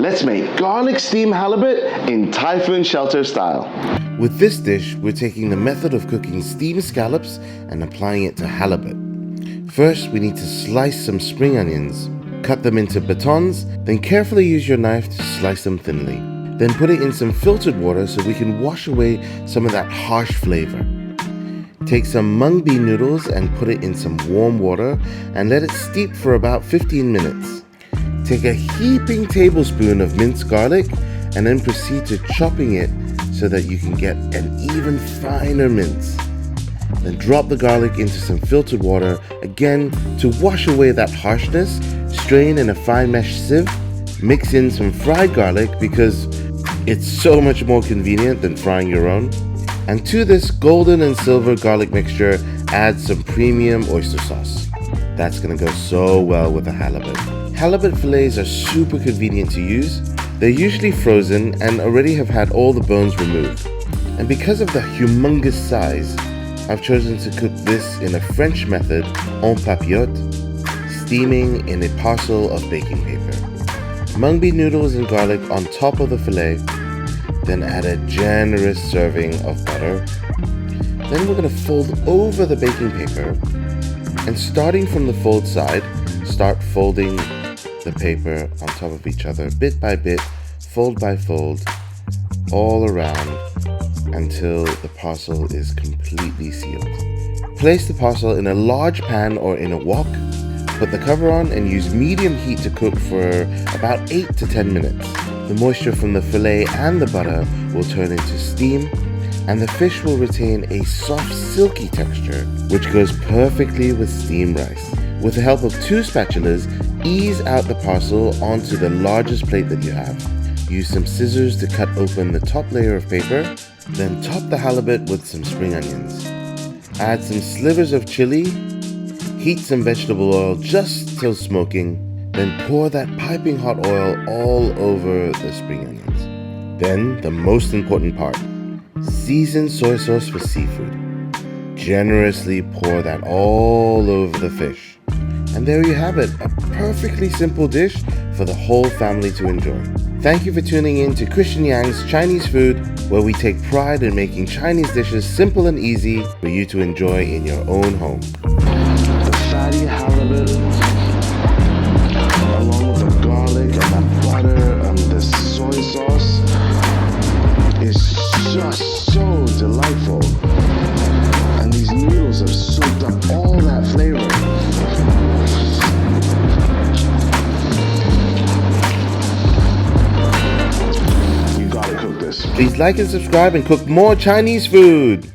Let's make garlic steamed halibut in typhoon shelter style. With this dish, we're taking the method of cooking steamed scallops and applying it to halibut. First, we need to slice some spring onions. Cut them into batons, then carefully use your knife to slice them thinly. Then put it in some filtered water so we can wash away some of that harsh flavor. Take some mung bean noodles and put it in some warm water and let it steep for about 15 minutes. Take a heaping tablespoon of minced garlic and then proceed to chopping it so that you can get an even finer mince. Then drop the garlic into some filtered water again to wash away that harshness. Strain in a fine mesh sieve. Mix in some fried garlic because it's so much more convenient than frying your own. And to this golden and silver garlic mixture, add some premium oyster sauce. That's gonna go so well with the halibut. Halibut fillets are super convenient to use. They're usually frozen and already have had all the bones removed. And because of the humongous size, I've chosen to cook this in a French method, en papillote, steaming in a parcel of baking paper. Mung bean noodles and garlic on top of the fillet, then add a generous serving of butter. Then we're going to fold over the baking paper, and starting from the fold side, start folding the paper on top of each other, bit by bit, fold by fold, all around until the parcel is completely sealed. Place the parcel in a large pan or in a wok, put the cover on and use medium heat to cook for about 8 to 10 minutes. The moisture from the fillet and the butter will turn into steam, and the fish will retain a soft, silky texture, which goes perfectly with steamed rice. With the help of 2 spatulas, ease out the parcel onto the largest plate that you have. Use some scissors to cut open the top layer of paper, then top the halibut with some spring onions. Add some slivers of chili, heat some vegetable oil just till smoking, then pour that piping hot oil all over the spring onions. Then, the most important part, seasoned soy sauce for seafood. Generously pour that all over the fish. And there you have it, a perfectly simple dish for the whole family to enjoy. Thank you for tuning in to Christian Yang's Chinese Food, where we take pride in making Chinese dishes simple and easy for you to enjoy in your own home. The fatty halibut, along with the garlic and the butter and the soy sauce, is just so delightful. And these noodles have soaked up all that flavor. You gotta cook this. Please like and subscribe and cook more Chinese food.